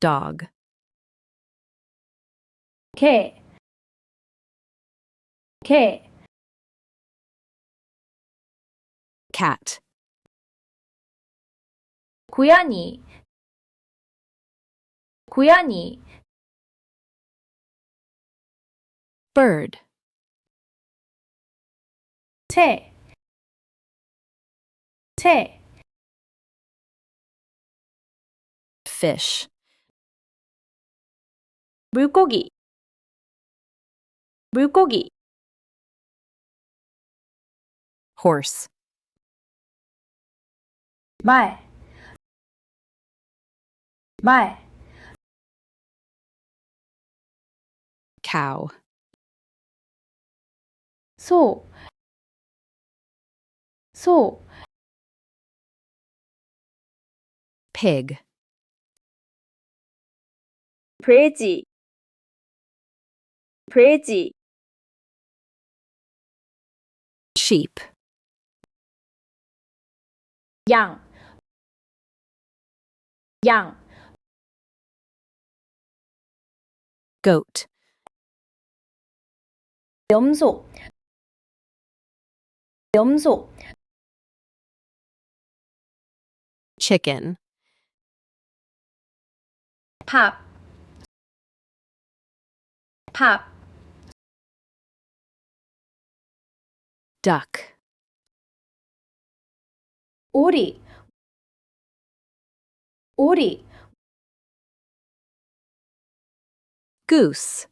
dog, 개, 개, cat, 고양이, 고양이, bird, 새, 새, fish, 물고기, 물고기, horse, 말, 말, cow, 소, 소, pig, 돼지, 돼지, sheep, 양, 양, goat, 염소, 염소, chicken, 밥, 밥, duck, 오리, 오리, goose,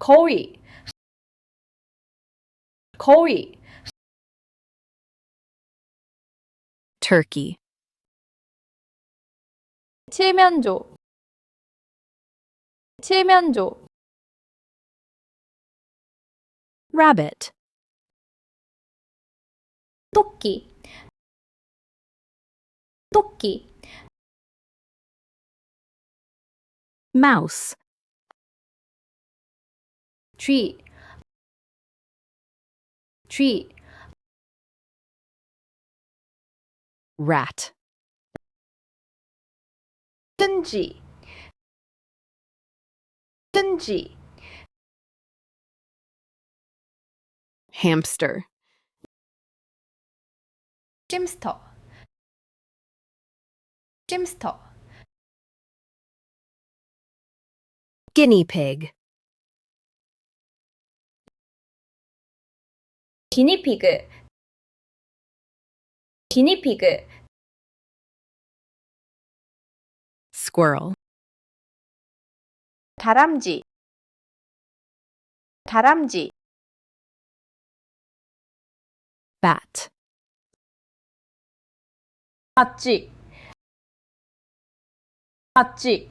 거위, 거위, turkey, 칠면조, 칠면조, rabbit, 토끼, 토끼, mouse, 쥐, 쥐, rat, 뜬쥐, 뜬쥐, hamster, 찜스터, 찜스터, guinea pig, 기니피그, 기니피그, squirrel, 다람쥐, 다람쥐, bat, 맞쥐, 맞쥐,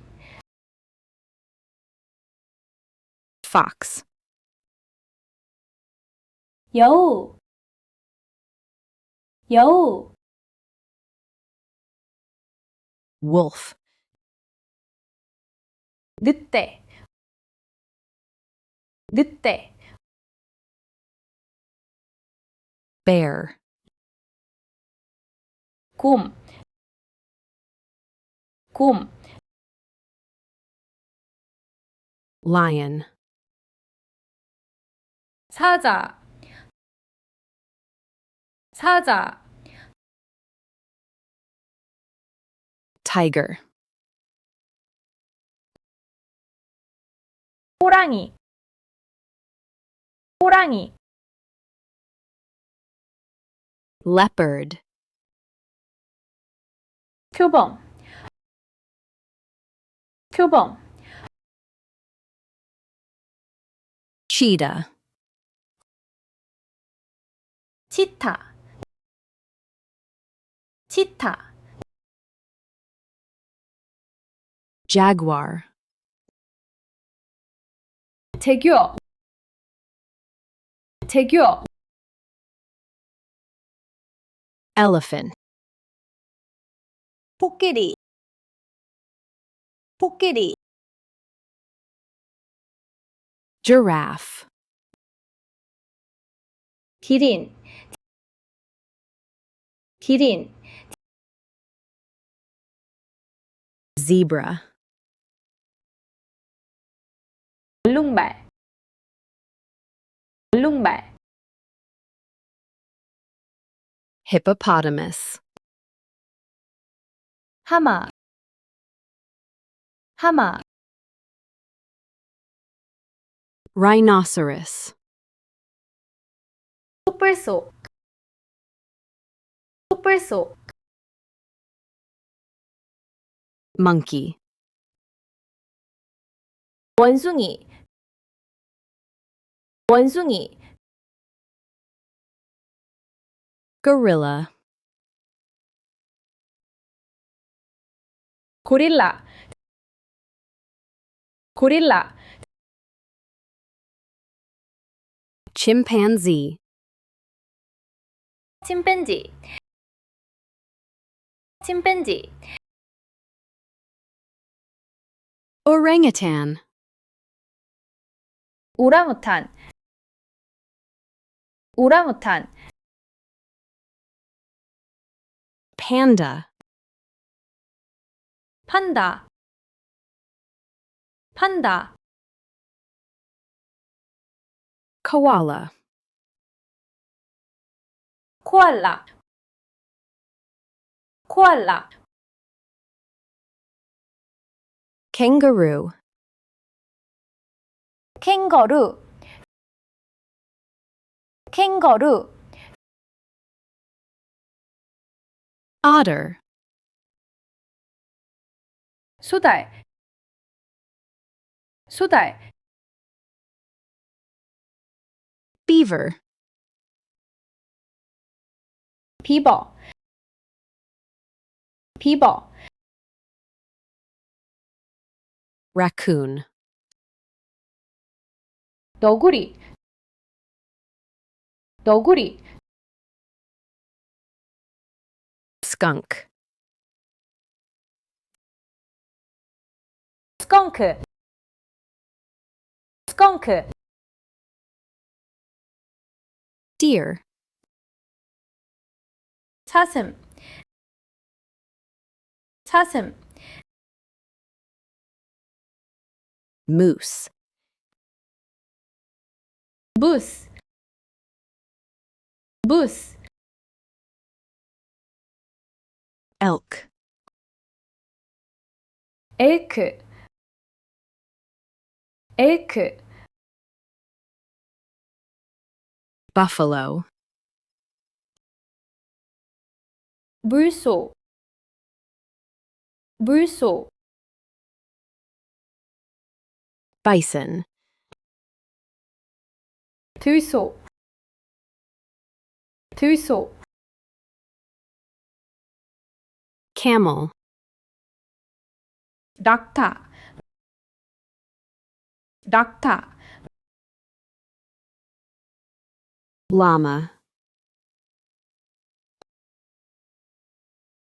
fox, 여우, 여우, wolf, 늑대, 늑대, bear, 곰, 곰, lion, 사자, 사자, tiger, 호랑이, 호랑이, leopard, 표범, 표범, cheetah, 치타, 치타, jaguar, 대교, 대교, elephant, 코끼리, 코끼리, giraffe, 기린, 기린, zebra, 얼룩말, 얼룩말, hippopotamus, 하마, 하마, rhinoceros, 촛불속, 촛불속, monkey, 원숭이, 원숭이, gorilla, 고릴라, 고릴라, chimpanzee, 침팬지, 침팬지, orangutan, 오랑우탄, 오랑우탄, panda, 판다, 판다, koala, 코알라, 코알라, kangaroo, 캥거루, 캥거루, otter, 수달, 수달, beaver, 비버, 비버, raccoon, 너구리, 너구리, skunk, 스컹크, 스컹크, deer, 사슴, 사슴, moose, 무스, 무스, elk, 엘크, 엘크, buffalo, 물소, 물소, bison, 들소, 들소, camel, 낙타, 낙타, llama,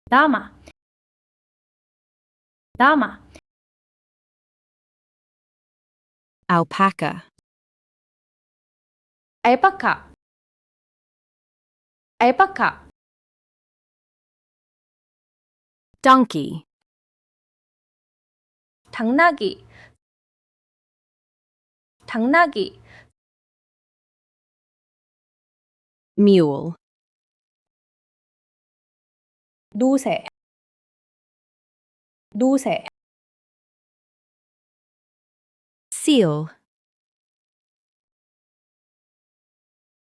라마, 라마, alpaca, 알파카, 알파카, donkey, 당나귀, 당나귀, mule, 노새, 노새, seal,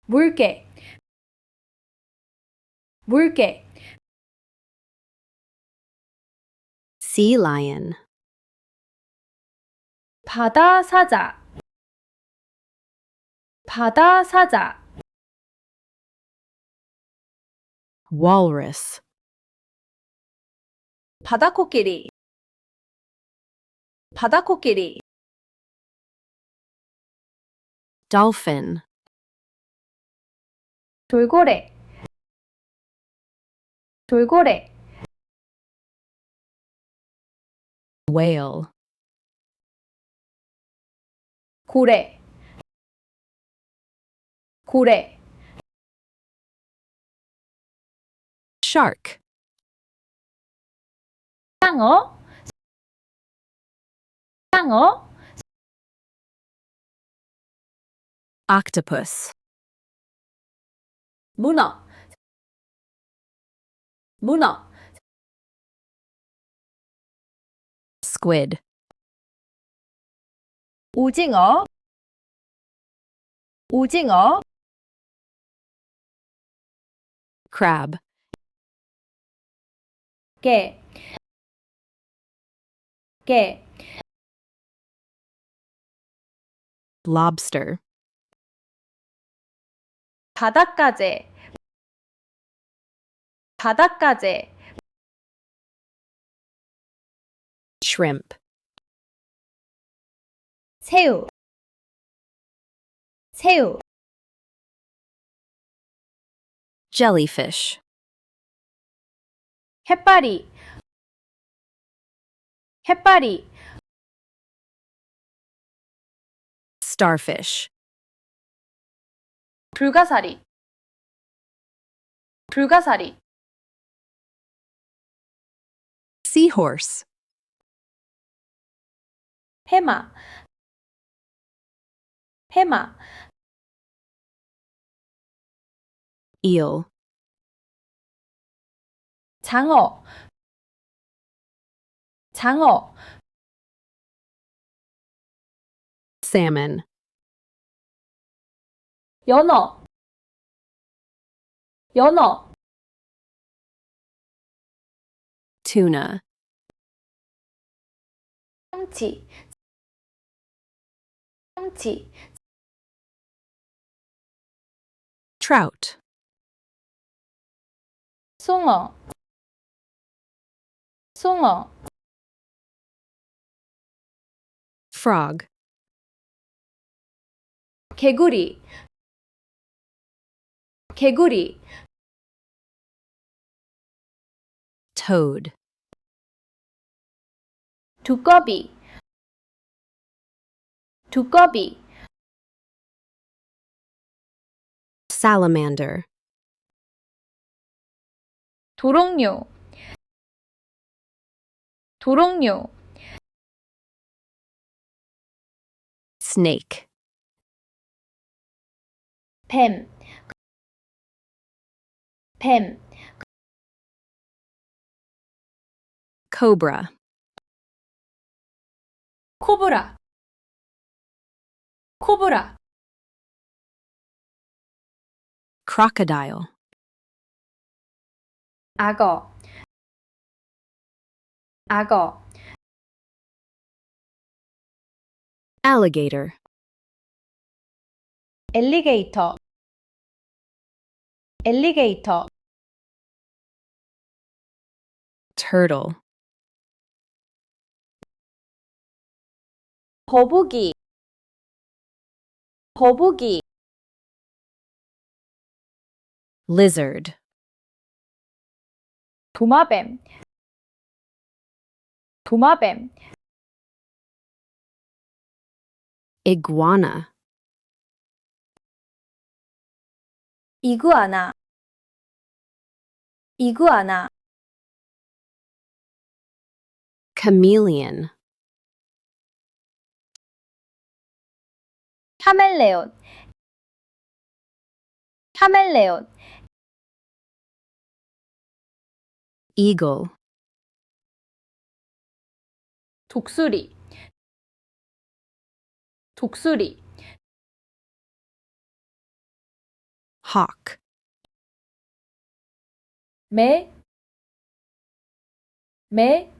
물개, 물개, sea lion, 바다 사자, 바다 사자, walrus, 바다 코끼리, 바다 코끼리, dolphin, 돌고래, 돌고래, whale, 고래, 고래, shark, 상어, 상어, octopus, 문어, 문어, squid, 오징어, 오징어, crab, 게, 게, lobster, 바닷가재, 바닷가재, shrimp, 새우, 새우, jellyfish, 햇바리, 햇바리, starfish, 불가사리, 불가사리, seahorse, 해마, 해마, eel, 장어, 장어, salmon, 연어, 연어, tuna, 참치, 참치, trout, 숭어, 숭어, frog, 개구리, 개구리, toad, 두꺼비, 두꺼비, salamander, 도롱뇽, 도롱뇽, snake, 뱀, 뱀, cobra, 코브라, 코브라, crocodile, 악어, 악어, alligator, 엘리게이터, 엘리게이터, turtle, 거북이, 거북이, lizard, 도마뱀, 도마뱀, iguana, 이구아나, 이구아나, chameleon, 카멜레온, 카멜레온, eagle, 독수리, 독수리, hawk, 매, 매,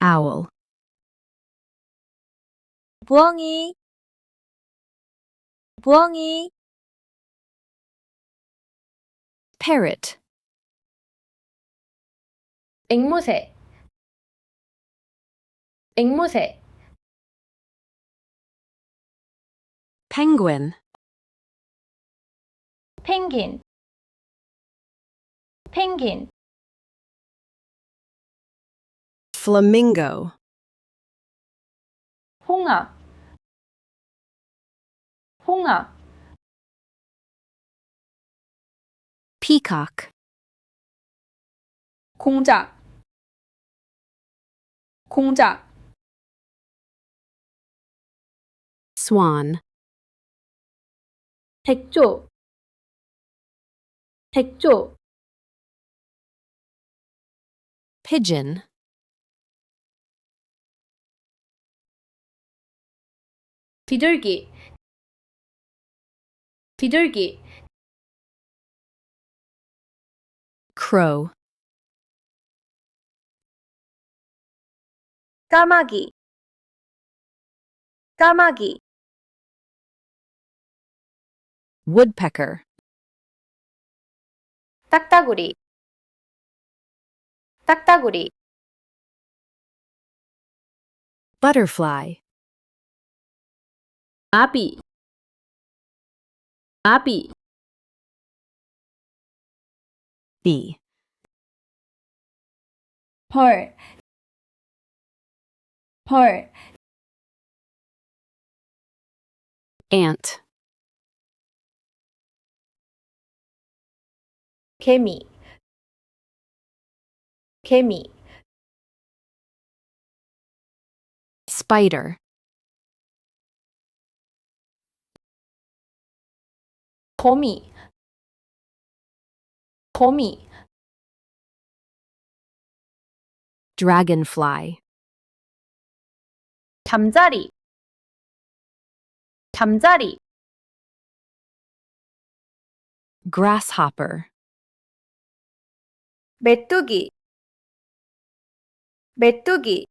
owl, 부엉이, 부엉이, parrot, 앵무새, 앵무새, penguin, 펭귄, 펭귄, flamingo, 홍합, 홍합, peacock, 공작, 공작, swan, 백조, 백조, pigeon, 비둘기, 비둘기, crow, 까마귀, 까마귀, woodpecker, 딱따구리, 딱따구리, butterfly, 아비, 아비, bee, 벌, 벌, ant, 개미, 개미, spider, 거미, 거미, dragonfly, 잠자리, 잠자리, grasshopper, 메뚜기, 메뚜기,